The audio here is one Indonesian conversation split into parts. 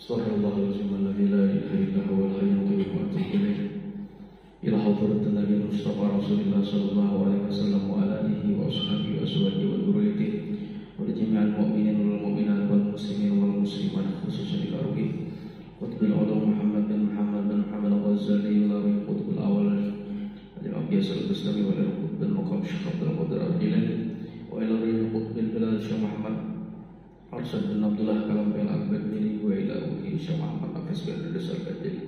Astaghfirullahaladzim alladzi la ilaha illa huwal hayyul qayyum wa atubu ilaih. Ila hadratin Nabi Mustafa Rasulullah sallallahu alaihi wasallam wa ala alihi wa ashabihi wa azwajihi wa dzurriyyatihi wa jami'al mu'minin wal mu'minat wal muslimin wal muslimat khususan ila ruhi qutbil ulum Muhammad bin al-Ghazali wa rawi qutbil awal al-Abiyas al-Bustami wa ila qutbil maqam Syekh Abdul Qadir al-Jilani wa ila rawi qutbil bilal Syekh Muhammad Arsyad bin Abdullah Kalam bin Al-Badri wa ila ruhi Syekh Muhammad Nafis bin Ridus al-Badri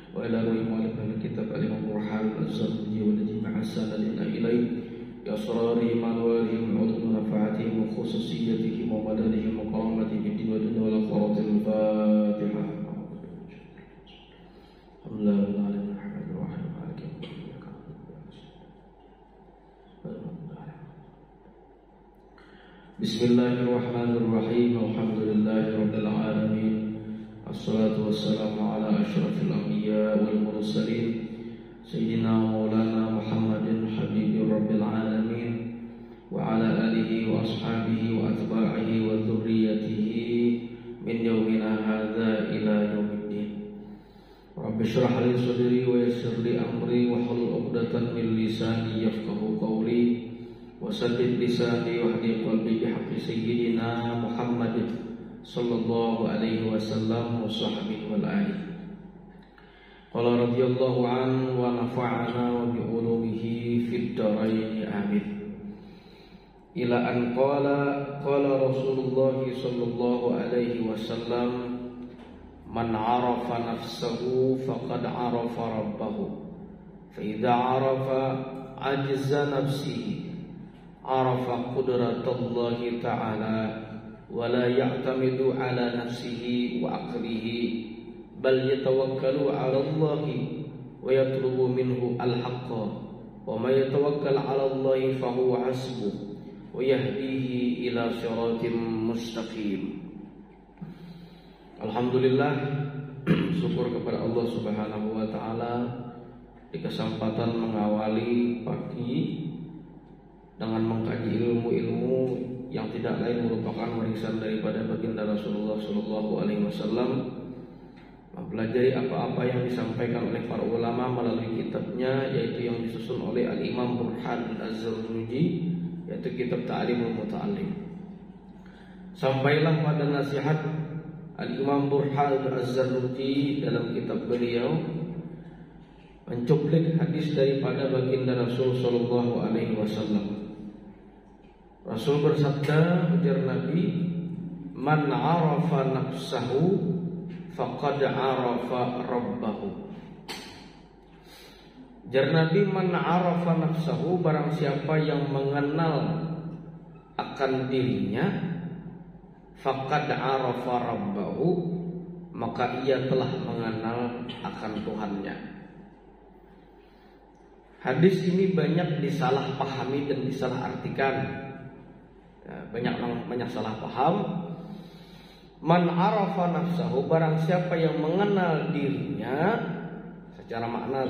wa ila ruhi mu'alif al-kitab al-Imam Burhan al-Zarji wa najima as-sanadina ilaih Yasrari manwarihim udhun nafaatihim wa khususiyatihim wa madanihim wa karamatihim bidin wa dunia wal akhiratil Fatihah. Bismillahirrahmanirrahim. Alhamdulillahirabbil alamin. Assalatu wassalamu ala asyrafil anbiya wal mursalin Sayyidina Maulana Muhammadin Habibir Rabbil Alamin wa ala alihi wa ashabihi wa atba'ihi wa dhurriyyatihi min yawmina hadha ila yawmiddin. Rabbi shrah li sadri wa yassir li amri wa hlul 'uqdatan min lisani yafqahu qawli wa saddid lisani wa hdi qalbi bihaqqi sayyidina Muhammadin sallallahu alaihi wasallam wa sahbihi wal alihi. Qala radhiyallahu anhu wa nafa'ana wa bi ulumihi fid dharain amin. Ila an qala Rasulullah sallallahu alaihi wasallam man 'arafa nafsahu faqad 'arafa rabbahu fa idza 'arafa 'ajza nafsihi 'arafa qudratallahi ta'ala wa la ya'tamidu 'ala nafsihi wa aqlihi bal yatawakkalu 'ala Allahi wa yatlubu minhu al-haqqa wa may yatawakkal 'ala Allahi fa huwa hasbuh wa yahdihi ila siratim mustaqim. Alhamdulillah, syukur kepada Allah Subhanahu wa taala di kesempatan mengawali pagi dengan mengkaji ilmu-ilmu yang tidak lain merupakan warisan daripada baginda Rasulullah sallallahu alaihi wasallam, mempelajari apa-apa yang disampaikan oleh para ulama melalui kitabnya, yaitu yang disusun oleh Al-Imam Burhan Az-Zarnuji, yaitu kitab Ta'limul Muta'allim. Sampailah pada nasihat Al-Imam Burhan Az-Zarnuji dalam kitab beliau mencuplik hadis daripada baginda Rasul sallallahu alaihi wasallam. Rasul bersabda, ujar Nabi, man 'arafa nafsahu faqad 'arafa rabbahu. Jar Nabi, man 'arafa nafsahu, barang siapa yang mengenal akan dirinya, faqad 'arafa rabbahu, maka ia telah mengenal akan Tuhannya. Hadis ini banyak disalahpahami dan disalahartikan. Banyak salah paham. Man 'arafa nafsahu, barang siapa yang mengenal dirinya secara makna,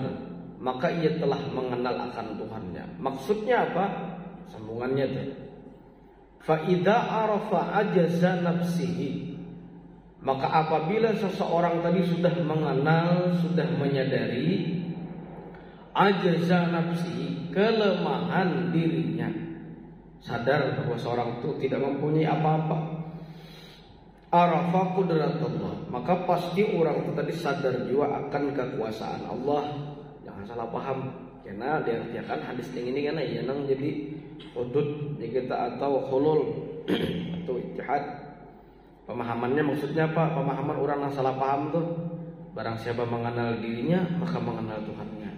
maka ia telah mengenal akan Tuhannya. Maksudnya apa? Sambungannya tuh. Fa idza 'arafa ajza nafsihi, maka apabila seseorang tadi sudah mengenal, sudah menyadari ajza nafsihi, kelemahan dirinya, sadar bahwa seorang itu tidak mempunyai apa-apa, arafa qudratullah, maka pasti orang itu tadi sadar juga akan kekuasaan Allah. Jangan salah paham, karena diartikan hadis ini kan ya nang jadi hudud kita atau hulul atau ittihad. Pemahamannya maksudnya apa? Pemahaman orang yang salah paham tuh, barang siapa mengenal dirinya maka mengenal Tuhannya,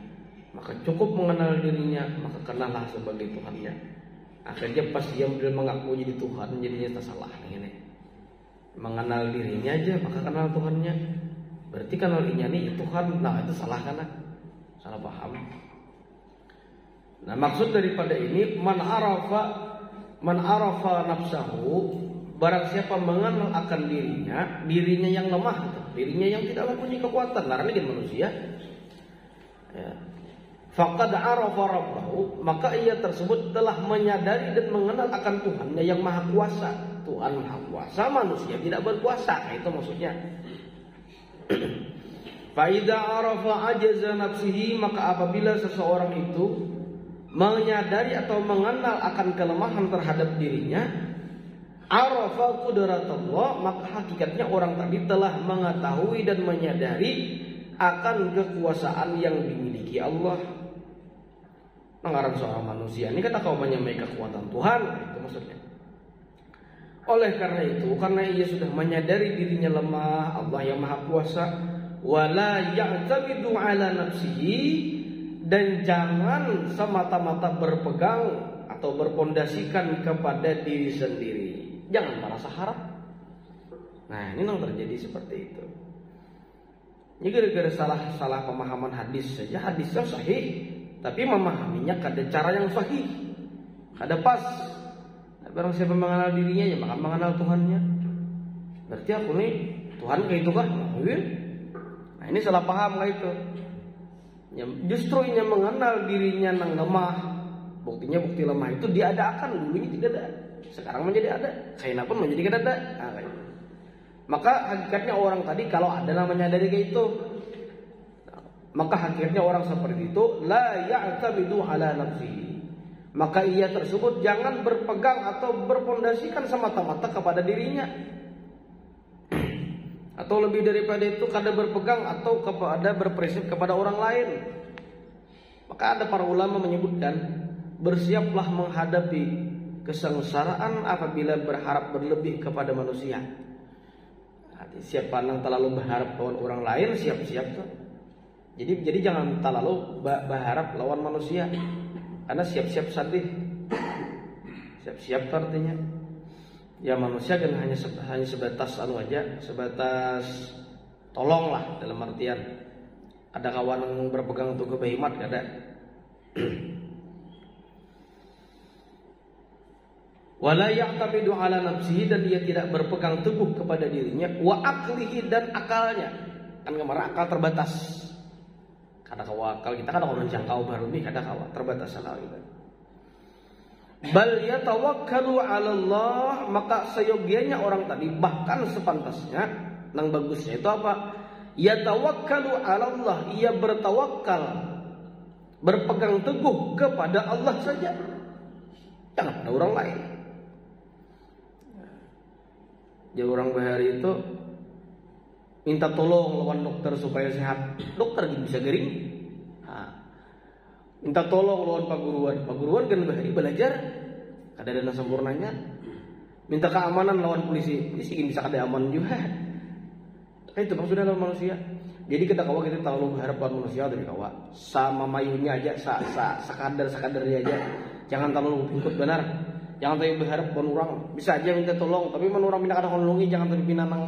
maka cukup mengenal dirinya maka kenallah sebagai Tuhannya. Akhirnya pas dia mengaku jadi Tuhan, jadinya tak salah ini. Mengenal dirinya aja maka kenal Tuhannya. Berarti kenal dirinya nih Tuhan, nah itu salah kan? Salah paham. Nah, maksud daripada ini man arafa nafsahu, barang siapa mengenal akan dirinya yang lemah, dirinya yang tidak mempunyai kekuatan, karena ini manusia. Ya. Faqad arafa rabbahu, maka ia tersebut telah menyadari dan mengenal akan Tuhannya yang maha kuasa. Tuhan maha kuasa, manusia tidak berkuasa. Nah, itu maksudnya. Fa idza arafa ajaza nafsihi, maka apabila seseorang itu menyadari atau mengenal akan kelemahan terhadap dirinya, arafa qudratullah, maka hakikatnya orang tadi telah mengetahui dan menyadari akan kekuasaan yang dimiliki Allah. Mengarang seorang manusia ini kata kau menyamai kekuatan Tuhan, itu maksudnya. Oleh karena itu, karena ia sudah menyadari dirinya lemah, Allah yang maha kuasa, wala ya'tamidu ala nafsihi, dan jangan semata-mata berpegang atau berpondasikan kepada diri sendiri. Jangan merasa harap. Nah, ini yang terjadi seperti itu. Ini gara-gara salah pemahaman hadis saja. Hadisnya sahih, tapi memahaminya kada cara yang sahih, kada pas. Barang siapa mengenal dirinya, ya maka mengenal Tuhannya. Berarti aku nih Tuhan kayak itu kah? Nah, ini salah paham kayak itu. Ya, justru ini mengenal dirinya nang lemah. Buktinya bukti lemah itu diadakan, dulunya tidak ada. Sekarang menjadi ada. Kayak pun menjadi kada ada. Nah, kayak itu. Maka hakikatnya orang tadi kalau ada namanya dari kayak itu, maka hakikatnya orang seperti itu la ya'tamidu ala nafsihi. Maka ia tersebut jangan berpegang atau berpondasikan semata-mata kepada dirinya. Atau lebih daripada itu kada berpegang atau berprinsip kepada orang lain. Maka ada para ulama menyebutkan, bersiaplah menghadapi kesengsaraan apabila berharap berlebih kepada manusia. Siapa yang terlalu berharap lawan orang lain, siap-siap tuh. Jadi jangan terlalu berharap lawan manusia, karena siap-siap sadih. Siap-siap artinya ya manusia kan hanya sebatas aja, sebatas tolong lah, dalam artian ada kawan yang berpegang untuk kebehimat kada. Wala ya'tamidu ala nafsihi, dan dia tidak berpegang teguh kepada dirinya, wa aqlihi, dan akalnya. Kan kemarin akal terbatas. Kada kawa akal kita kada menjangkau baru nih, kada kawa terbatas akal kita. Bal yatawakkalu 'ala Allah, maka seyogianya orang tadi, bahkan sepantasnya, nang bagusnya itu apa? Yatawakkalu 'ala Allah, ia bertawakal, berpegang teguh kepada Allah saja, jangan pada orang lain. Jadi orang bahari itu minta tolong lawan dokter supaya sehat, dokter bisa gering. Minta tolong lawan paguruan kan bahari belajar, kada ada sempurnanya. Minta keamanan lawan polisi bisa kada aman juga. Itu maksudnya lawan manusia. Jadi kita kawa kita tahu berharap lawan manusia dari kawa sama mayunya aja, sakadarnya aja. Jangan terlalu ikut benar. Jangan terlalu berharap lawan orang. Bisa aja minta tolong, tapi men orang minta kada nolongi, jangan terlalu pinanang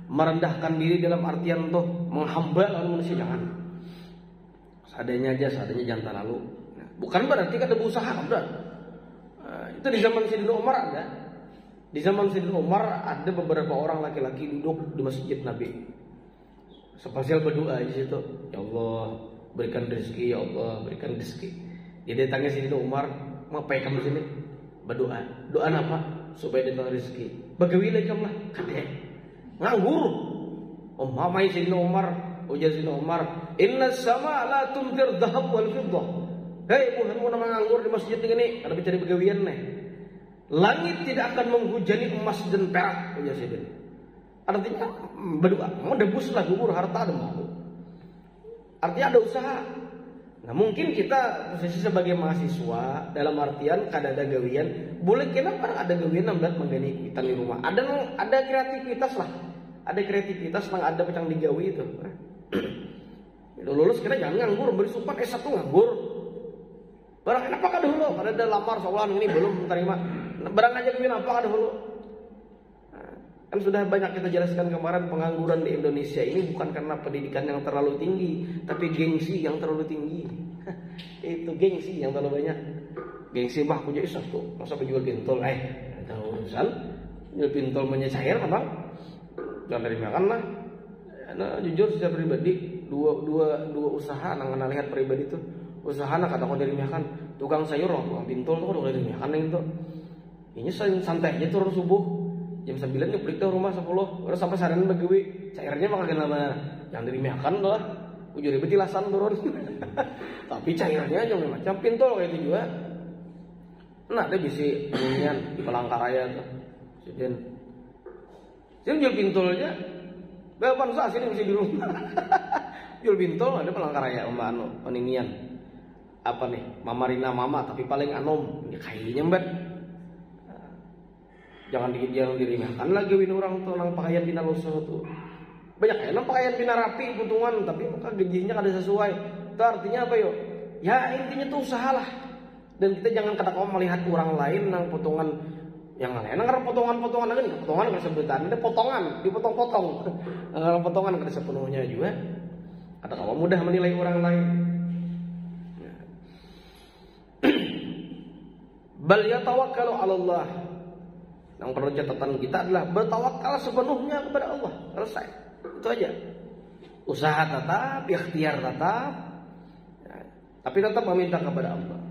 merendahkan diri dalam artian tuh menghamba lawan manusia, jangan. Seadanya aja, jangan terlalu. Bukan berarti kada berusaha, udah. Itu di zaman Sayyidina Umar ada. Di zaman Sayyidina Umar ada beberapa orang laki-laki duduk di masjid Nabi. Spesial berdoa di situ. Ya Allah, berikan rezeki, ya Allah, berikan rezeki. Dia datangnya Sayyidina Umar, ngapain kamu sini? Berdoa. Doa apa? Supaya datang rezeki. Bagawi kamu lah, kata. Nganggur. Mamai Sayyidina Umar, ujar Sayyidina Umar, inna sama la tumtir dhahab wal fiddah. Hei, Tuhan mau nama nganggur di masjid ini, ada mencari begawian nih. Langit tidak akan menghujani emas dan perak, ujar Sayyidina. Artinya berdoa, mau debuslah gugur harta dan mau. Artinya ada usaha. Nah mungkin kita posisi sebagai mahasiswa dalam artian kada ada gawian, boleh kenapa ada gawian nambat menggani kita di rumah. Ada kreativitas lah, ada kreativitas nang ada pecang digawi itu. Lulus kita jangan nganggur, beri sumpah S1 nganggur. Barang kenapa kada dulu? Kada ada lamar soalan ini belum terima. Barang aja gawian apa kada dulu? Kan sudah banyak kita jelaskan kemarin, pengangguran di Indonesia ini bukan karena pendidikan yang terlalu tinggi, tapi gengsi yang terlalu tinggi. Itu gengsi yang terlalu banyak. Gengsi bah punya satu, masa penjual pintol, ada urusan jual pintol menyecair apa? Jangan dari makan lah. Nah, jujur secara pribadi dua usaha nang lihat pribadi itu usaha nak kata kau dari makan tukang sayur, tukang pintol tuh dari makan itu. Ini santai aja turun subuh. Jam 9 nyuplik ke rumah 10. Udah sampai sareun begewe. Cairnya mah kagak nama yang dirimeakan lah. Ujure betilasan turun. Tapi cairnya jeung macam pintol kayak itu juga. Nah, ada bisi penulian di Palangkaraya tuh. Sidin. Sidin jual pintol aja. Berapa nusa sini mesti di rumah. Jual pintol ada Palangkaraya Mbak anu peninian. Apa nih? Mama Rina Mama tapi paling anom. Ya kayaknya Mbak. Jangan dirimehkan lagi win orang tuh nang pakaian dina lusuh tuh. Banyak ya nang pakaian dina rapi putungan tapi maka gajinya kada sesuai. Itu artinya apa yo? Ya intinya tuh usahalah. Dan kita jangan kadang melihat orang lain nang potongan yang lain. Nang potongan-potongan lagi nih, potongan kan sebutan ada potongan, dipotong-potong. Nang potongan kada sepenuhnya juga. Kadang kamu mudah menilai orang lain. Bal yatawakkalu 'ala Allah. Yang perlu catatan kita adalah bertawakal sepenuhnya kepada Allah. Selesai. Itu aja. Usaha tetap, ikhtiar tetap. Ya, tapi tetap meminta kepada Allah.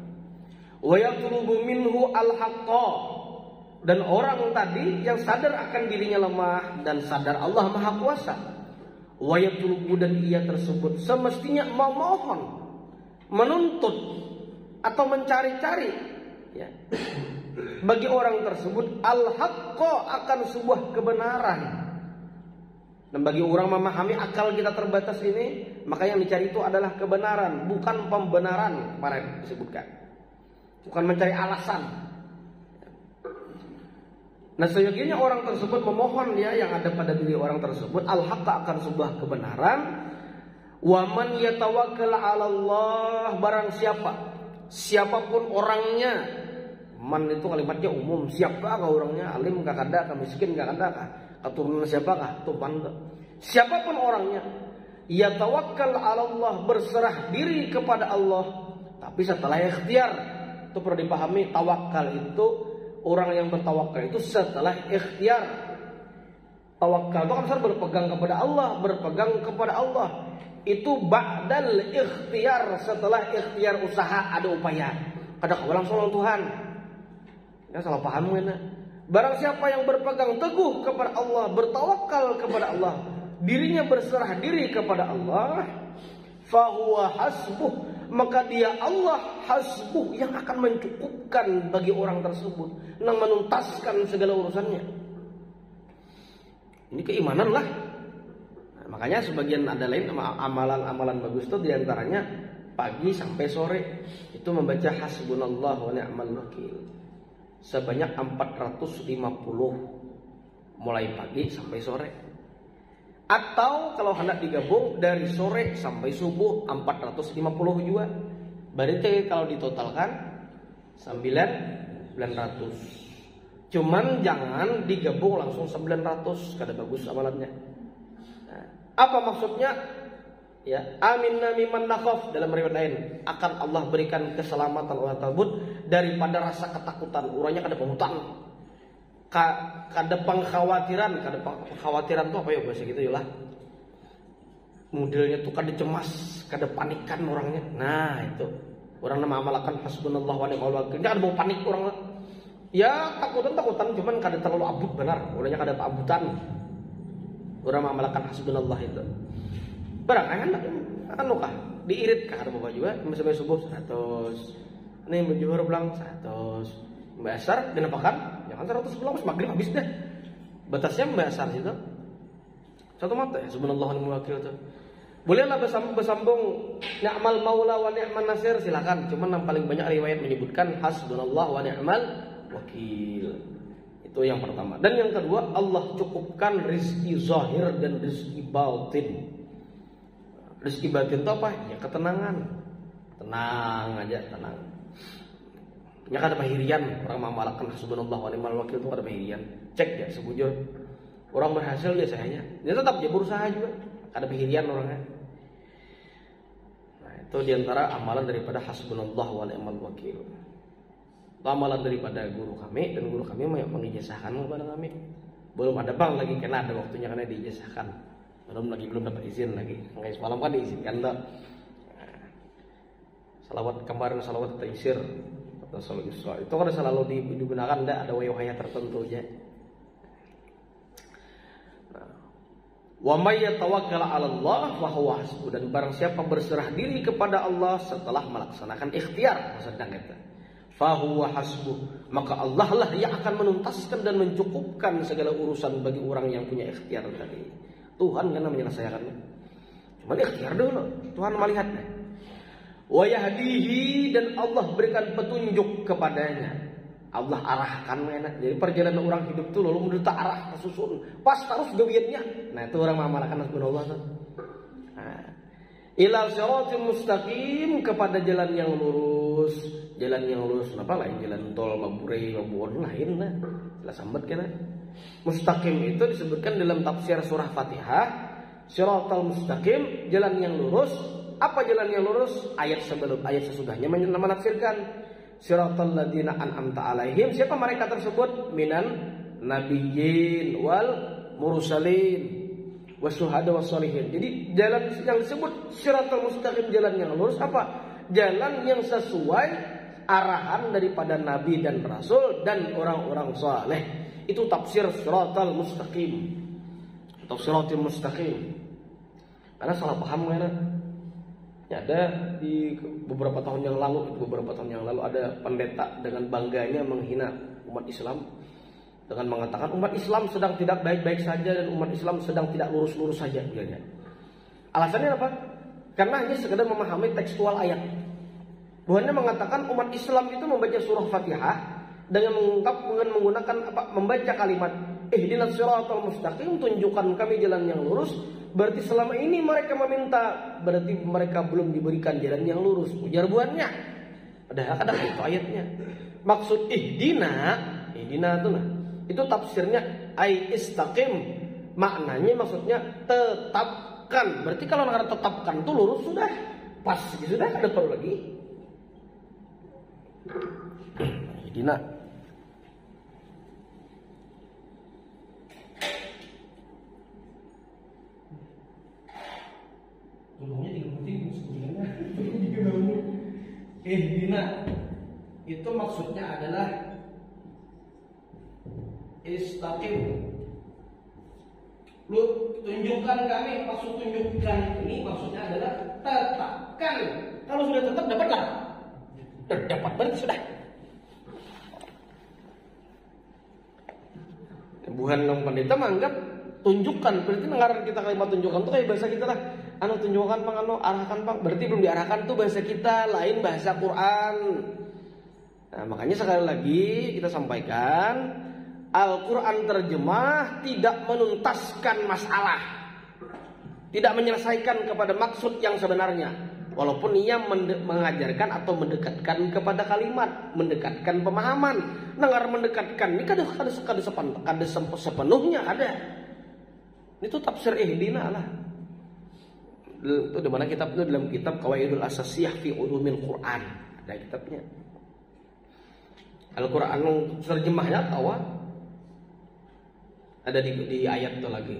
Wa yatlubu minhu al-haqqa. Dan orang tadi yang sadar akan dirinya lemah dan sadar Allah Maha Kuasa. Wa yatlubu dan ia tersebut semestinya memohon, menuntut atau mencari-cari ya. Bagi orang tersebut al-haqqa akan sebuah kebenaran. Dan bagi orang memahami akal kita terbatas ini, maka yang dicari itu adalah kebenaran, bukan pembenaran kemarin disebutkan. Bukan mencari alasan. Nah, seyogianya orang tersebut memohon ya yang ada pada diri orang tersebut al-haqqa akan sebuah kebenaran. Wa man yatawakkal 'ala Allah, barang siapapun orangnya. Man itu kalimatnya umum. Siapakah orangnya? Alim kah kada, kah miskin kah kada, kah keturunan siapakah? Itu man. Siapapun orangnya, ya tawakkal 'ala Allah, berserah diri kepada Allah. Tapi setelah ikhtiar, itu perlu dipahami, tawakal itu orang yang bertawakal itu setelah ikhtiar. Tawakal itu kan berpegang kepada Allah, berpegang kepada Allah. Itu ba'dal ikhtiar, setelah ikhtiar usaha ada upaya. Kada kawalang solong Tuhan. Ya salah paham kan? Barang siapa yang berpegang teguh kepada Allah, bertawakal kepada Allah, dirinya berserah diri kepada Allah, fahuwa hasbuh, maka dia Allah hasbuh yang akan mencukupkan bagi orang tersebut, yang menuntaskan segala urusannya. Ini keimanan lah. Nah, makanya sebagian ada lain amalan-amalan bagus itu diantaranya pagi sampai sore itu membaca hasbunallah wa ni'mal wakil. Sebanyak 450 mulai pagi sampai sore. Atau kalau hendak digabung dari sore sampai subuh 450 juga. Berarti kalau ditotalkan 900. Cuman jangan digabung langsung 900, kada bagus amalannya. Nah, apa maksudnya? Ya, amin miman nakhaf, dalam riwayat lain akan Allah berikan keselamatan wa tabut daripada rasa ketakutan. Urangnya kada penghutang. Kada pengkhawatiran, kekhawatiran itu apa ya bahasa gitu ya lah. Modelnya tuh kada cemas, kada panikan orangnya. Nah, itu. Orang nama amalkan hasbunallah wa ni'mal wakil. Jangan mau panik orang. Ya, takutan cuman kada terlalu abut benar. Orangnya kada abutan. Orang amalkan hasbunallah itu. Barang anu kah diirit kah ada bapak juga sampai subuh 100. Nih menjuhur pulang 100. Mbasar dinapakan jangan 100 pulang maghrib habis deh. Batasnya mbasar situ. Satu mata ya subhanallah wa ni'mal wakil tuh. Bolehlah bersambung ni'mal maula wa ni'man nasir, silakan. Cuman yang paling banyak riwayat menyebutkan hasbunallah wa ni'mal wakil. Itu yang pertama. Dan yang kedua, Allah cukupkan rizki zahir dan rizki batin. Rizki batin itu apa? Ya ketenangan. Tenang aja, tenang. Ya kan ada pahirian. Orang mengamalkan hasbunallah wa ni'mal wakil itu ada pahirian. Cek ya sebujur. Orang berhasil dia sayanya. Dia tetap dia berusaha juga. Ada pahirian orangnya. Nah, itu diantara amalan daripada hasbunallah wa ni'mal wakil. Itu amalan daripada guru kami, dan guru kami mengijazahkan kepada kami. Belum ada bang lagi karena ada waktunya karena diijazahkan. Belum dapat izin lagi. Nggak semalam kan diizinkan dah. Salawat kemarin salawat taisir atau salawat isra itu kan selalu digunakan, ada wayahnya tertentu aja. Wa may yatawakkal 'ala Allah fa huwa hasbuh, dan barang siapa berserah diri kepada Allah setelah melaksanakan ikhtiar maksudnya kata fa huwa hasbuh, maka Allah lah yang akan menuntaskan dan mencukupkan segala urusan bagi orang yang punya ikhtiar tadi. Tuhan kan menyelesaikan. Cuma ikhtiar dulu, Tuhan melihatnya. Wa yahdihi, dan Allah berikan petunjuk kepadanya. Allah arahkan enak. Jadi perjalanan orang hidup tuh lalu menurut arah kesusun. Pas terus gawiannya. Nah, itu orang mengamalkan hasbunallah tuh. Nah, ila siratal mustaqim, kepada jalan yang lurus. Jalan yang lurus apa lain? Jalan tol Mabure, Mabun lain lah. Jelas sambat kan. Mustaqim itu disebutkan dalam tafsir surah Fatihah. Siratal mustaqim, jalan yang lurus. Apa jalan yang lurus? Ayat sebelum ayat sesudahnya menafsirkan siratal ladzina an'amta alaihim. Siapa mereka tersebut? Minan nabiyyin wal mursalin wasyuhada wassalihin. Jadi jalan yang disebut siratal mustaqim, jalan yang lurus apa? Jalan yang sesuai arahan daripada nabi dan rasul dan orang-orang saleh. Itu tafsir siratal mustaqim. Tafsiratul mustaqim. Karena salah paham kan? Ada di beberapa tahun yang lalu ada pendeta dengan bangganya menghina umat Islam dengan mengatakan umat Islam sedang tidak baik-baik saja dan umat Islam sedang tidak lurus-lurus saja. Alasannya apa? Karena hanya sekedar memahami tekstual ayat. Buahnya mengatakan umat Islam itu membaca surah Fatihah dengan menggunakan membaca kalimat ihdinas siratal mustaqim, tunjukkan kami jalan yang lurus. Berarti selama ini mereka meminta, berarti mereka belum diberikan jalan yang lurus. Ujar buahnya. Padahal ada itu ayatnya. Maksud ihdina itu nah. Itu tafsirnya ai istaqim. Maknanya maksudnya tetapkan. Berarti kalau negara tetapkan itu lurus sudah. Pas sudah, ada perlu lagi. Ihdina. Ihdina itu maksudnya adalah istaqim. Lu tunjukkan kami, maksud tunjukkan ini maksudnya adalah tetapkan. Kalau sudah tetap dapatlah. Dapat berarti sudah. Bukan dong pendeta menganggap tunjukkan, berarti dengaran kita kalimat tunjukkan itu kayak bahasa kita lah. Anu tunjukkan bang, anu arahkan bang, berarti belum diarahkan tuh bahasa kita, lain bahasa Quran. Nah, makanya sekali lagi kita sampaikan, Al-Quran terjemah tidak menuntaskan masalah, tidak menyelesaikan kepada maksud yang sebenarnya. Walaupun ia mengajarkan atau mendekatkan kepada kalimat, mendekatkan pemahaman, dengar mendekatkan ini kada sepenuhnya ada. Itu tafsir ihdina lah. Itu di mana kitab itu dalam kitab Qawaidul Asasiyah fi Ulumil Quran. Ada kitabnya. Al-Quran terjemahnya tahu? Ada di ayat itu lagi.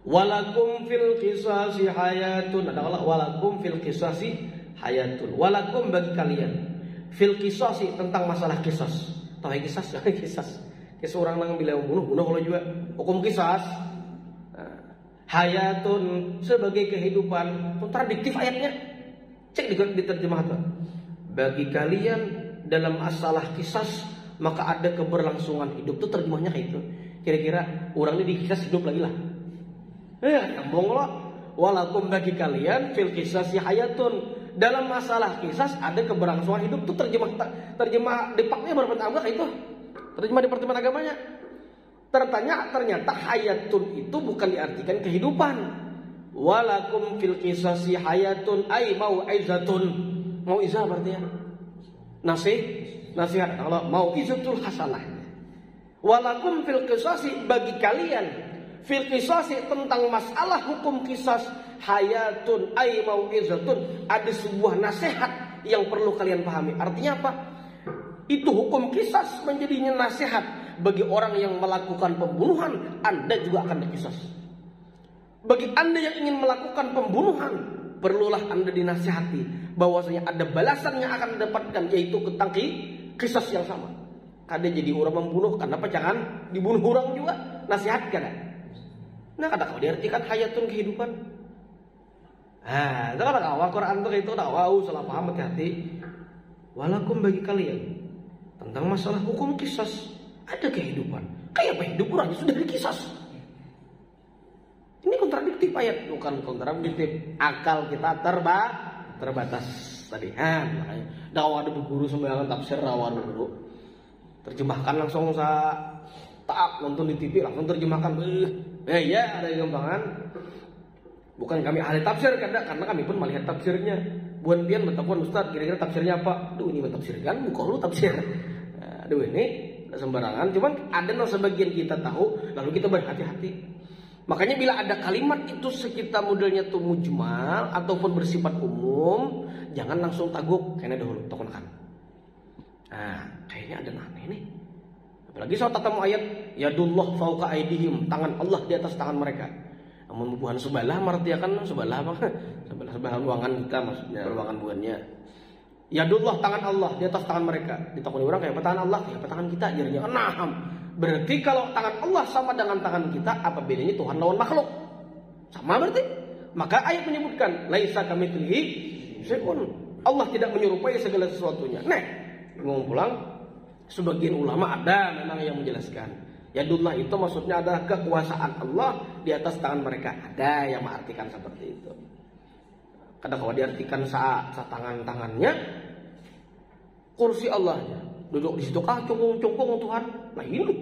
Walakum fil qisasi hayatun. Ada kalau walakum fil qisasi hayatun. Walakum bagi kalian fil qisasi, tentang masalah qisas. Tahu qisas? Qisas. Kisah orang yang bilang bunuh kalau juga hukum qisas. Hayatun sebagai kehidupan, kontradiktif ayatnya. Cek di terjemah itu. Bagi kalian dalam masalah qisas maka ada keberlangsungan hidup. Itu terjemahnya kayak itu. Kira-kira orang ini di qisas hidup lagi lah. Ngomong lo. Walakum bagi kalian fil qisasi hayatun, dalam masalah qisas ada keberlangsungan hidup. Itu terjemah depaknya berpendapat kayak itu. Terjemah Departemen Agamanya. Ternyata hayatun itu bukan diartikan kehidupan. Walakum fil qisasi hayatun ay mau'izatun. Mau'izah berarti ya nasihat. Kalau mau'izatul hasanah. Walakum fil qisasi bagi kalian fil qisasi tentang masalah hukum qisas hayatun ay mau'izatun, ada sebuah nasihat yang perlu kalian pahami. Artinya apa? Itu hukum qisas menjadinya nasihat bagi orang yang melakukan pembunuhan. Anda juga akan diqisas. Bagi Anda yang ingin melakukan pembunuhan, perlulah Anda dinasihati bahwasanya ada balasan yang akan didapatkan, yaitu tentang qisas yang sama. Kada jadi orang membunuh, kenapa jangan dibunuh orang juga? nasihat kan? Nah kata kau diartikan hayatun kehidupan. Nah, itu kata kau Quran tuh itu dakwah salah paham hati-hati. Walakum bagi kalian tentang masalah hukum kisas ada kehidupan. Kayak apa hidup orangnya sudah dikisas. Ini kontradiktif ayat, bukan kontradiktif. Akal kita terbatas tadi. Makanya dakwah ada guru sembarangan tafsir rawan guru. Terjemahkan langsung taat nonton di TV langsung terjemahkan. Ya ada gampangan. Bukan kami ahli tafsir karena kami pun melihat tafsirnya. Buan pian bertelepon Ustaz, kira-kira tafsirnya apa? Duh ini mentafsirkan, bukan lu tafsir. Aduh ini sembarangan. Cuman ada sebagian kita tahu, lalu kita berhati-hati. Makanya bila ada kalimat itu sekitar modelnya tuh mujmal ataupun bersifat umum, jangan langsung taguk, kayaknya dahulu tokonakan. Nah, kayaknya ada aneh nih. Apalagi soal tatamu ayat, yadullah fauqa aidihim, tangan Allah di atas tangan mereka. Namun bukan sebelah martiakan sebelah apa? Sebelah ruangan kita maksudnya, ruangan buannya. Yadullah tangan Allah di atas tangan mereka. Ditakuni orang kayak apa tangan Allah, kayak apa tangan kita? Jadinya enam. Berarti kalau tangan Allah sama dengan tangan kita, apa bedanya Tuhan lawan makhluk? Sama berarti. Maka ayat menyebutkan laisa kamitslihi syai'un. Allah tidak menyerupai segala sesuatunya. Nah, ngomong pulang, sebagian ulama ada memang yang menjelaskan. Yadullah itu maksudnya adalah kekuasaan Allah di atas tangan mereka. Ada yang mengartikan seperti itu. Kadang kalau diartikan saat tangan-tangannya, kursi Allahnya duduk di situ cungkung Tuhan. Nah ini.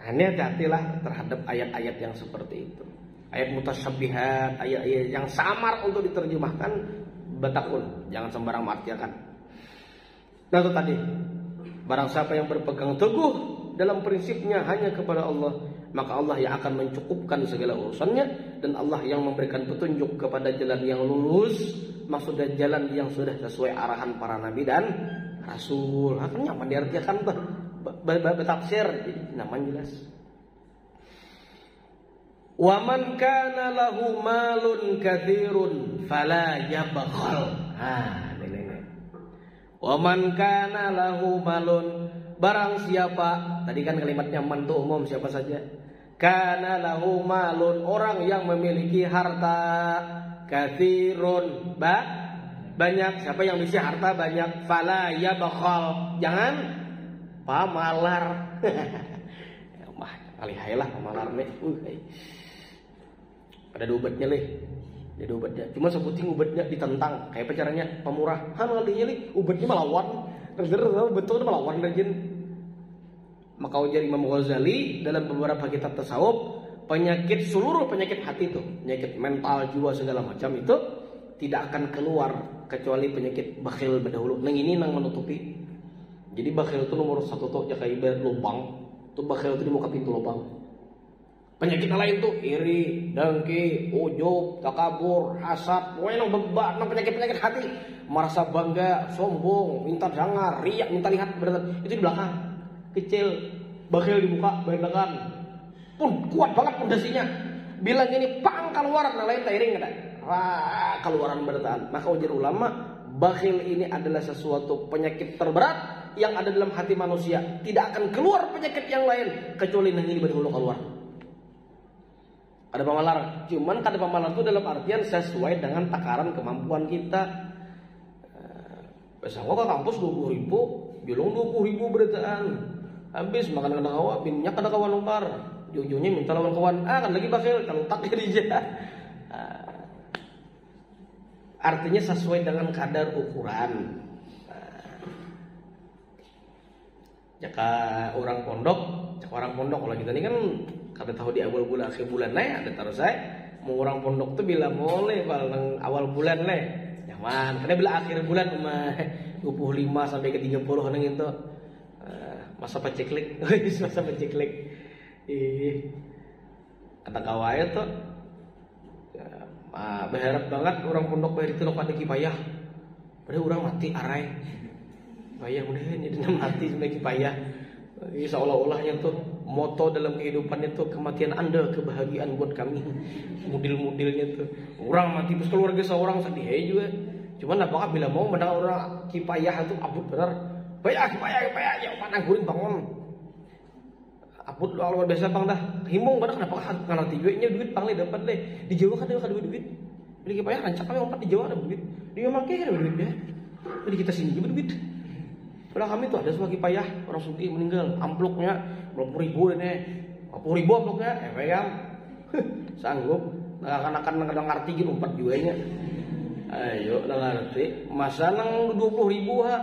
Ini hati-hatilah terhadap ayat-ayat yang seperti itu. Ayat mutasyabihat, ayat-ayat yang samar untuk diterjemahkan, batakun, jangan sembarang mengartikan. Nah itu tadi. Barang siapa yang berpegang teguh dalam prinsipnya hanya kepada Allah, maka Allah yang akan mencukupkan segala urusannya, dan Allah yang memberikan petunjuk kepada jalan yang lurus, maksudnya jalan yang sudah sesuai arahan para nabi dan rasul. Akhirnya apa diartikan bertafsir, jadi namanya jelas. Wa man kana lahu malun katsirun fala yabkhal. Wa man kana lahu malun, barang siapa, tadi kan kalimatnya man itu umum siapa saja. Kana lahu malun, orang yang memiliki harta, katsirun banyak, siapa yang memiliki harta banyak, fala yabkhal, jangan pamalar. Mah kali haylah pamalar nih. Ada obatnya leh. Jadi obatnya, cuma sebutin obatnya ditentang. Kayak apa caranya? Pemurah. Kalinya nih obatnya melawan. Betul melawan rajin. Maka ujar Imam Ghazali dalam beberapa kitab tasawuf, seluruh penyakit hati itu, penyakit mental, jiwa segala macam itu tidak akan keluar kecuali penyakit bakhil berdahulu. Nang ini nang menutupi. Jadi bakhil itu nomor satu tuh kayak ibarat lubang. Tuh bakhil itu di muka pintu lubang. Penyakit lain tuh iri, dengki, ujub, takabur, hasad, pokoknya nang penyakit hati, merasa bangga, sombong, minta jangar, riak, minta lihat, itu di belakang, kecil, bakhil di muka, berandakan, pun kuat banget pondasinya, bilang ini pang keluaran, yang lain tairing ada, wah keluaran bertahan. Maka ujar ulama, bakhil ini adalah sesuatu penyakit terberat yang ada dalam hati manusia, tidak akan keluar penyakit yang lain kecuali nang ini berdahulu keluar. Ada pemalar, cuman ada pemalar itu dalam artian sesuai dengan takaran kemampuan kita. Biasa gua ke kampus 20.000, julung 20.000 beritaan. Habis makan kadang awak, minyak kadang kawan nukar. Ujungnya minta lawan kawan, kan lagi bakil, kalau tak dia. Artinya sesuai dengan kadar ukuran. Jika orang pondok kalau kita ini kan kata tahu di awal bulan akhir bulan ada taruh saya mau orang pondok tuh bila boleh paling awal bulan nyaman karena bila akhir bulan 25 sampai ke 30 nang itu masa paceklik kata kawaya tuh berharap banget orang pondok bayar itu pada kipayah padahal orang mati arai bayang udah jadi mati sampai kipayah. Seolah-olahnya tuh moto dalam kehidupannya tuh kematian Anda kebahagiaan buat kami. Mudil-mudilnya tuh orang mati terus keluarga seorang sedih juga. Cuman apakah bila mau mendengar orang kipayah itu abut benar Payah, ya mana guring bangun. Aput lu luar biasa bang dah. Himbong pada kenapa karena duitnya duit pang dapat deh. Di Jawa kan ada duit. Jadi payah rancak kami empat di Jawa ada duit. Di Makke kan ada duitnya. Jadi kita sini juga duit. Padahal kami tuh ada sebagai payah orang Suki meninggal, amplopnya 20.000 ini, 40.000 amplopnya, pegang, sanggup. Akan ngerti gitu 4 juga nya. Ayo ngerti. Masa nang 20.000 ha.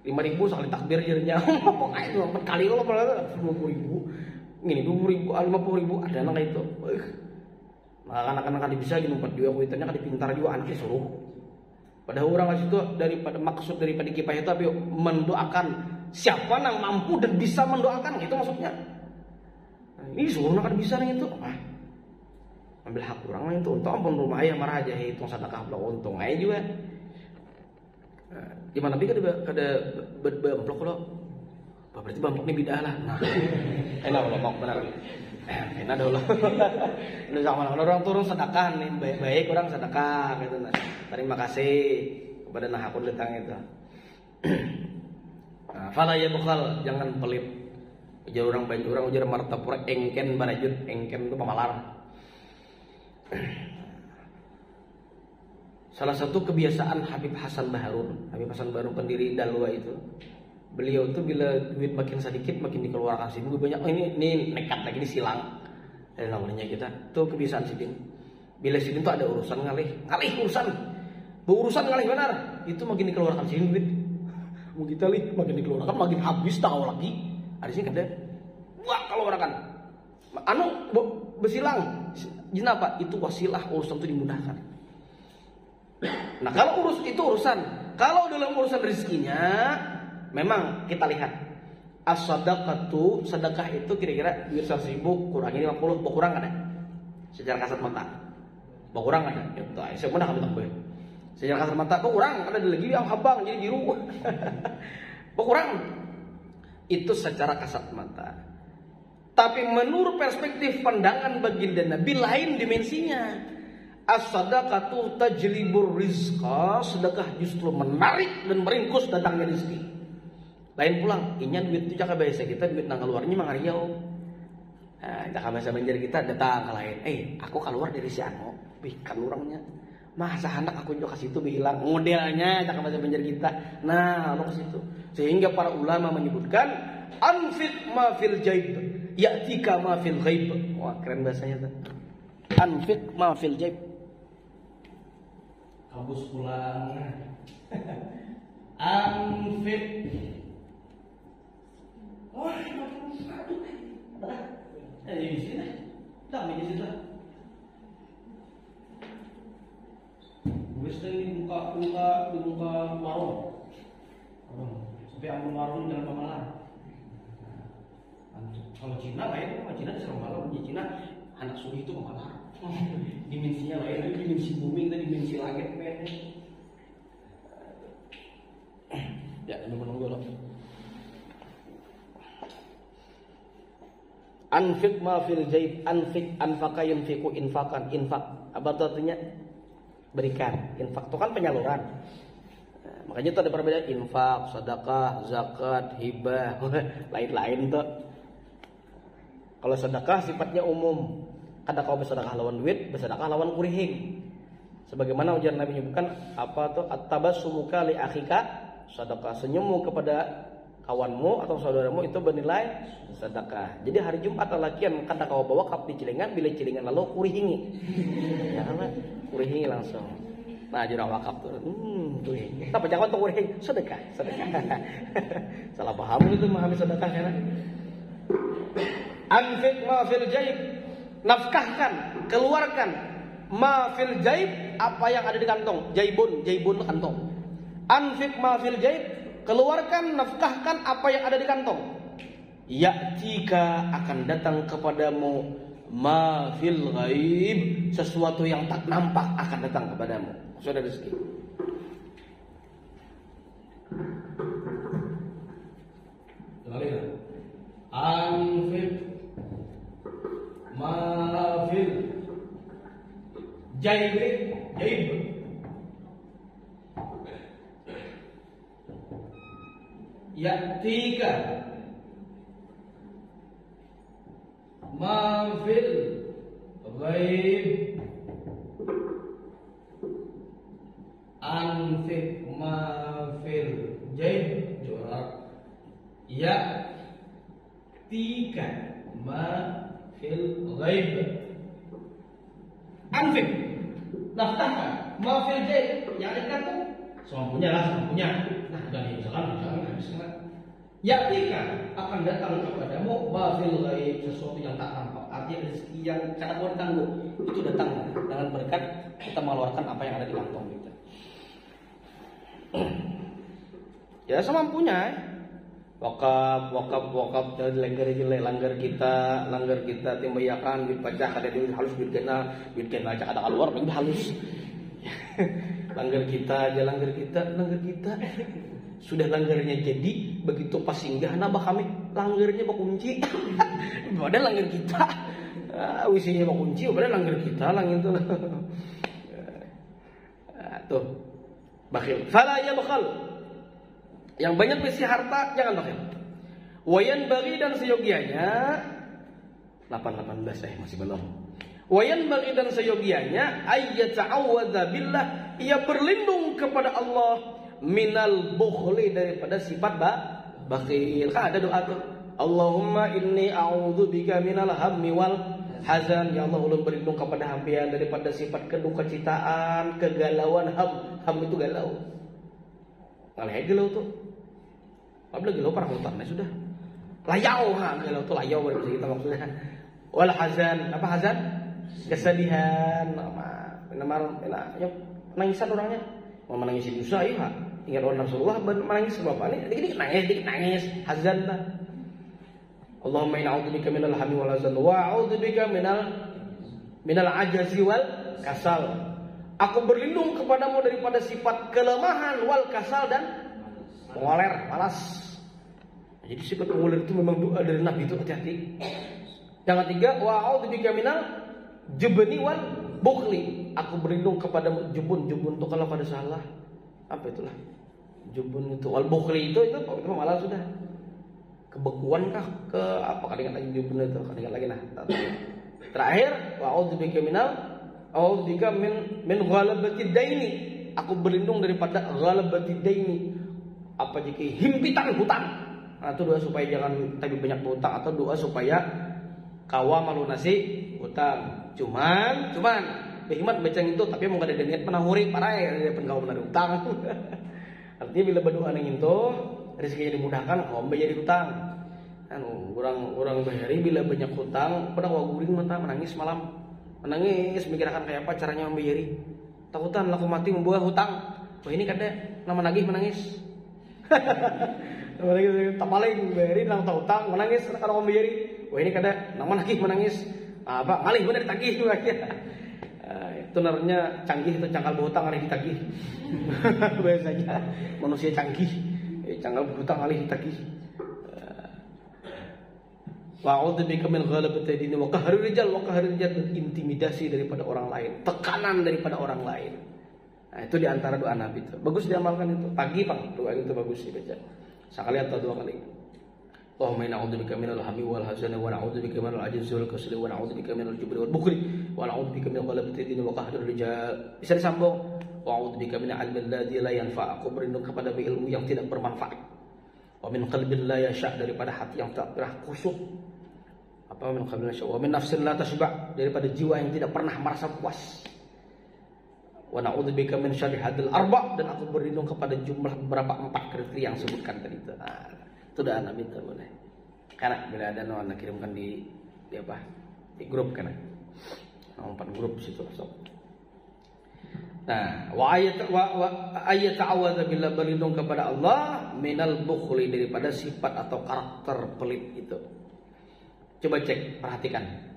5.000 sekali takbir jadinya. Pokoknya itu 4 kali kalau pernah 20.000. Gini 20.000, 50.000 ada nang itu. Akan bisa gitu 4 juga kuitannya kan pintar juga anaknya suruh. Padahal orang itu daripada maksud daripada kipah itu tapi mendoakan siapa yang mampu dan bisa mendoakan itu maksudnya. Nah, ini suruh kan bisa nih itu. Ambil hak orang itu untuk ampun rumah ayah marah aja hitung sedekah belum untung aja juga. Nah, di mana bi kada bemplok lo. Berarti bemplok ini bidah lah. Nah, enak lo mau benar. Enak dulu. Lu sama orang turun sedekah nih baik orang sedekah gitu nah. Terima kasih kepada nahakun letang itu. Nah, fala ya bukhal, jangan pelit. Ujar orang banyak orang ujar martapura engken barajut, engken itu pemalar. Salah satu kebiasaan Habib Hasan Baharun pendiri Dalwa itu, beliau tuh bila duit makin sedikit makin dikeluarkan sih banyak. Oh ini nekat lagi ini silang. Namanya kita tuh kebiasaan sidin. Bila sidin tuh ada urusan ngalih ngalih benar, itu makin dikeluarkan sidin duit. Mau kita lih makin dikeluarkan makin habis tahu lagi. Ada sini ada. Wah keluarkan. Bersilang. Jenapa itu wasilah urusan itu dimudahkan. Nah kalau itu urusan, kalau dalam urusan rezekinya, memang kita lihat as-sadaqatu, sedekah itu kira-kira duit 100.000 kurangin 50, kurang ada. Secara kasat mata, kurang ada. Itu saya pernah kami tambah. Secara kasat mata, kurang ada lagi yang habang jadi biru. Kurang itu secara kasat mata. Tapi menurut perspektif pandangan baginda Nabi lain dimensinya. As-sadaqatu tajlibur rizqa, sedekah justru menarik dan meringkus datangnya rezeki. Lain pulang, inya duit itu jaka biasa kita duit nang keluarnya mang Riau. Nah, jaka biasa banjir kita datang ke lain. Aku keluar dari si Ano, bikan orangnya. Masa anak aku juga ke situ bilang modelnya jaka biasa banjir kita. Nah, lo ke situ. Sehingga para ulama menyebutkan anfiq ma fil jaib ya'tika ma fil ghaib. Wah, keren bahasanya tuh. Anfiq ma fil jaib. Kampus pulang. Anfiq. Oh, aduh. Di sini. Dah di situ. Wis tadi buka warung. Sampai ambil warung dalam pemalar. Kalau Cina lain, kalau Cina serem malam di Cina anak suri itu pemalar. Dimensinya lain, dimensi bumi dan dimensi langit kayaknya. Ya, ini menunggu loh. Anfiq ma fil jaib, anfiq anfaqa yunfiqu infakan, infak. Apa itu artinya? Berikan. Infak itu kan penyaluran. Nah, makanya itu ada perbedaan infak, sedekah, zakat, hibah, lain-lain tuh. Kalau sedekah sifatnya umum. Kada kau bersedekah lawan duit, bersedekah lawan kurihing. Sebagaimana ujar Nabi menyebutkan apa tuh at-tabassumuka li akhika sedekah, senyummu kepada kawanmu atau saudaramu itu bernilai sedekah. Jadi hari Jumat lakian kada kau bawa kap di cilingan, bila cilingan lalu kurihingi. Ya kan? Kurihingi langsung. Nah, jurang wakaf tuh. Kurihingi. Tapi jangan tuh kurihing, sedekah. Salah paham itu memahami sedekah ya. Anfiq ma fil jaib, nafkahkan, keluarkan ma fil jaib, apa yang ada di kantong. Jaibun kantong. Anfiq ma fil jaib, keluarkan, nafkahkan apa yang ada di kantong. Ya'tika, akan datang kepadamu ma fil ghaib, sesuatu yang tak nampak akan datang kepadamu. Sudah rezeki. Anfiq ma fil jaib. Ya'tika ma fil ghaib anfik ma fil jaib jurak. Ya'tika ma fil ghaib anfik nafkahkan ma fil jaib, yang dekat tuh semampunya lah, semampunya. Nah, dan jalan Ya'tika akan datang kepadamu ma fil ghaib, sesuatu yang tak nampak, artinya rezeki yang tak boleh tangguh itu datang dengan berkat kita mengeluarkan apa yang ada di kantong kita. Ya semampunya. Wakaf langgar kita timbayakan duit pajak ada duit halus duit kena cak ada keluar duit halus. langgar kita sudah langgarnya jadi begitu pas singgah nambah kami langgarnya bakunci. Padahal langgar kita wisinya bakunci padahal langgar kita langin tuh. Tuh bakhil fala ya bakhal. Yang banyak berisi harta jangan bakhil. Wayan bagi dan seyogianya 18 masih belum. Wayan bagi dan seyogianya ayyata'awadza billah, ia berlindung kepada Allah minal bukhli, daripada sifat bakhil. Kan ada doa tuh. Allahumma inni a'udzubika minal hammi wal hazan. Ya Allah, ulun berlindung kepada hampian daripada sifat kedukecitaan, kegalauan. Ham itu galau. Ngalih galau tuh. Apabila galau para hutan sudah. Layau galau tuh layau berarti kita maksudnya. Wal hazan, apa hazan? Kesedihan, nangisan orangnya. Mau menangis dosa ya. Ingat orang Rasulullah menangis bapak ini dikit nangis hazan lah. Allahumma inna a'udzubika minal hammi wal hazan wa a'udzubika minal ajazi wal kasal. Aku berlindung kepadamu daripada sifat kelemahan wal kasal dan mengoler, malas. Jadi sifat mengoler itu memang doa dari Nabi itu, hati-hati. Yang ketiga, wa a'udzubika minal jubni wal bukhli. Aku berlindung kepadamu jubun itu kalau pada salah. Apa itulah? Jubun itu wal bukhli itu malah sudah. Kebekuan kah? Ke apa? Kadang lagi jubun itu, kadang lagi nah. Terakhir, wa a'udzubika a'udzubika min ghalabatid daini. Aku berlindung daripada ghalabatid daini. Apa jika himpitan hutang? Nah, itu doa supaya jangan tadi banyak hutang, atau doa supaya kawa melunasi hutang. Cuman Behimat baca itu tapi mau ada niat penahuri parai dia pun kau benar hutang. Artinya bila berdoa nang itu rezekinya dimudahkan kau bayar hutang. Anu orang bayari bila banyak hutang pada waguring mata menangis malam. Menangis mikirkan kayak apa caranya membayari. Takutan laku mati membawa hutang. Wah ini kada nama nagih menangis. Nama nagih tak paling bayari nang hutang menangis kalau membayari. Wah ini kada nama nagih menangis. Apa ngalih bener ditagih juga ya. Itu namanya canggih, itu cangkal berhutang alih ditagih. Biasanya manusia canggih, cangkal berhutang alih ditagih. Wa'udzubika min ghalabatid dini wa qahri rijal, intimidasi daripada orang lain, tekanan daripada orang lain. Nah, itu di antara doa Nabi itu. Bagus diamalkan itu. Pagi doa itu bagus dibaca. Sekali atau dua kali. Allahumma inna a'udzubika minal hammi wal hazani wa na'udzubika minal ajzi wal kasali wa na'udzubika minal jubni wal bukhli wa na'udzubika min ghalabatid dini wa qahri rijal. Bisa disambung. Wa a'udzubika min 'ilmin ladzi la yanfa'. Aku berlindung kepada ilmu yang tidak bermanfaat. Wa min qalbin la yasha', daripada hati yang tak pernah khusyuk. Apa min qalbin la yasha'? Wa min nafsin la tashba', daripada jiwa yang tidak pernah merasa puas. Wa na'udzubika min syarri hadil arba', dan aku berlindung kepada jumlah beberapa 4 kriteria yang sebutkan tadi itu. Itu dah Nabi itu boleh. Karena bila ada nak kirimkan di apa? Di grup kan. 4 grup situ sok. Nah, wa ayat ta'awwadza billah, berlindung kepada Allah minal bukhli, daripada sifat atau karakter pelit itu. Coba cek, perhatikan.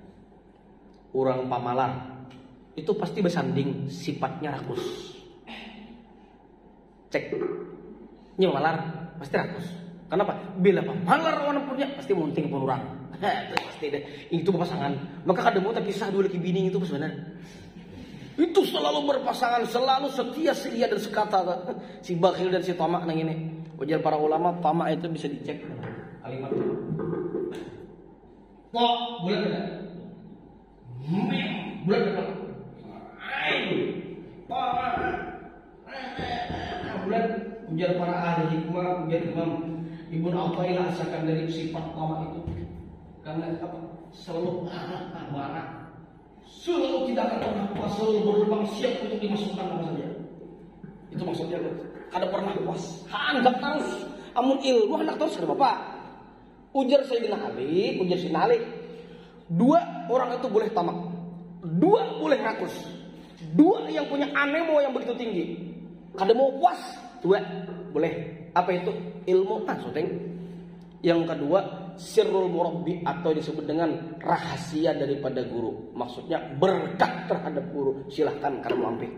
Orang pamalar itu pasti bersanding sifatnya rakus. Cek. Ini pamalar pasti rakus. Kenapa? Bila pamalar warna punya pasti munting pun orang. Pasti deh. Itu pasangan. Maka kada mau tak kisah dua laki bini itu sebenarnya. Itu selalu berpasangan, selalu setia dan sekata. Si bakhil dan si tamak nang ini. Ujar para ulama, tamak itu bisa dicek kalimat itu. Kok bulan ada? Bulan ada. Bulan ujar para ahli hikmah, ujar Imam Ibnu Athaillah asalkan dari sifat tamak itu karena apa? Selalu marah, selalu tidak akan pernah puas, selalu berlubang siap untuk dimasukkan apa saja. Itu maksudnya. Kada pernah puas, hendak terus. Amun ilmu hendak terus kada bapak. Ujar Sayyidina Ali, ujar Sayyidina Ali, 2 orang itu boleh tamak, 2 boleh rakus, 2 yang punya anemo yang begitu tinggi. Kada mau puas, 2 boleh. Apa itu? Ilmu. Soteng. Yang kedua, sirrul murabbi atau disebut dengan rahasia daripada guru. Maksudnya berkat terhadap guru. Silahkan kada melampir.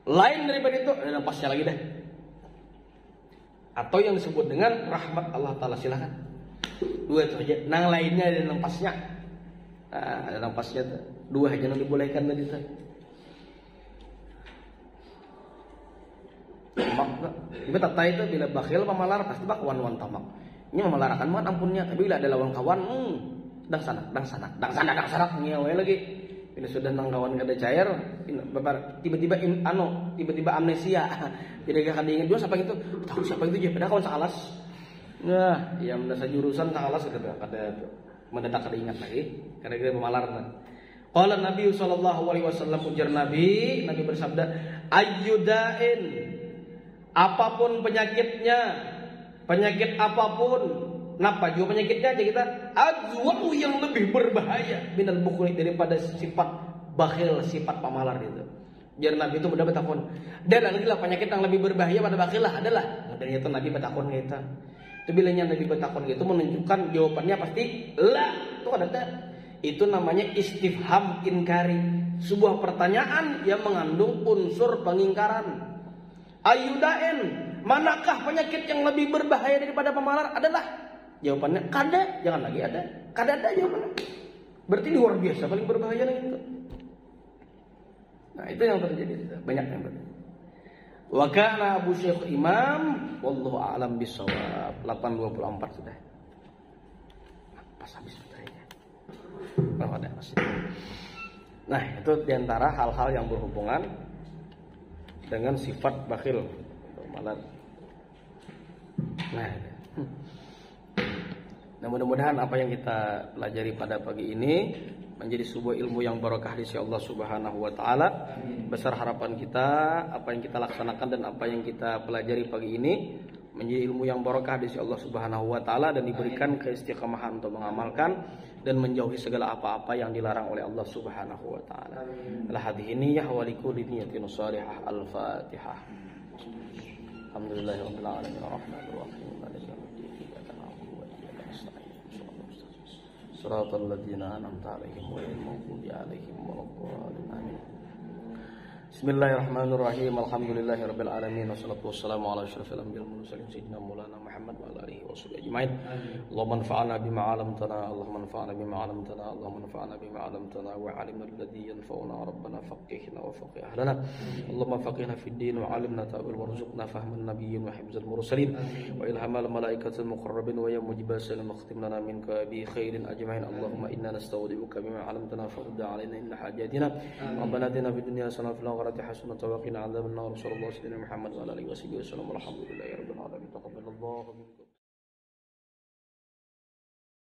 Lain daripada itu ada napasnya lagi dah. Atau yang disebut dengan rahmat Allah Ta'ala, silahkan. 2 itu aja. Nang lainnya ada napasnya. Ada napasnya tuh. 2 aja yang dibolehkan tadi tuh. Tamak. Ibu tata itu bila bakhil pemalar pasti bak wan tamak. Ini memalarakan banget ampunnya. Tapi bila ada lawan kawan, dang sana ngewe lagi. Bila sudah nang kawan kada cair, tiba-tiba tiba-tiba amnesia. Bila kada ingat juga siapa itu, tahu siapa itu aja. Padahal kawan sakalas. Nah, ya mendasa jurusan sakalas kada mendadak kada ingat lagi. Karena pemalar. Qala Nabi sallallahu alaihi wasallam, ujar Nabi bersabda, ayyudain, apapun penyakitnya, penyakit apapun. Kenapa? Juga penyakitnya aja kita azwa'u yang lebih berbahaya minal bukhli daripada sifat bakhil, sifat pamalar itu. Jadi Nabi itu mendapat takun. Dan adalah penyakit yang lebih berbahaya pada bakhil lah adalah. Dan itu Nabi bertakun kita. Itu bilanya Nabi bertakun itu menunjukkan jawabannya pasti lah. Itu ada. Itu namanya istifham inkari. Sebuah pertanyaan yang mengandung unsur pengingkaran. Ayudain, manakah penyakit yang lebih berbahaya daripada pemalar? Adalah. Jawabannya kada, jangan lagi ada. Kada ada jawabannya. Berarti luar biasa, paling berbahaya lagi itu. Nah, itu yang terjadi. Banyak yang terjadi. Wa kana Abu Syekh Imam wallahu a'lam bissawab. 824 sudah. Pas habis betulnya. Ada masih. Nah, itu diantara hal-hal yang berhubungan dengan sifat bakhil atau malar. Nah, mudah-mudahan apa yang kita pelajari pada pagi ini menjadi sebuah ilmu yang barokah di sisi Allah Subhanahu wa taala. Besar harapan kita apa yang kita laksanakan dan apa yang kita pelajari pagi ini menjadi ilmu yang barokah di sisi Allah Subhanahu wa taala dan diberikan keistiqomahan untuk mengamalkan dan menjauhi segala apa-apa yang dilarang oleh Allah Subhanahu wa taala. Al-hadhihi niyyah wa likulli niyyatin shalihah. Al-Fatihah. Alhamdulillahirabbil alamin arrahmanir rahim. Shiratal ladzina an'amta 'alaihim ghairil maghdubi 'alaihim waladdallin. Amin. Bismillahirrahmanirrahim. Alhamdulillahirabbil alamin wassalatu wassalamu ala asyrafil anbiya'i wal mursalin sayyidina Maulana Muhammad wa ala alihi washabihi ajmain. Allahumma anfa'na bima 'allamtana, Allahumma anfa'na bima 'allamtana, Allahumma anfa'na bima 'allamtana wa 'allimna alladhi yanfa'una rabbana faqihna wa faqih ahlana. Allahumma faqihna fid din wa 'allimna ta'wil warzuqna fahman nabiyyin wa hifdzal mursalin wa ilhamal malaikatil muqarrabin wa ya mujibal salam akhtim lana minka bi khairin ajmain. Allahumma inna nastaudi'uka bima 'allamtana farudda 'alaina inna hajatina. Rabbana atina fid dunya hasanatan حسنة وقنا عذاب النار. صلى الله عليه وسلم محمد وعلى آله وصحبه وسلم والحمد لله رب العالمين. تقبل الله منكم.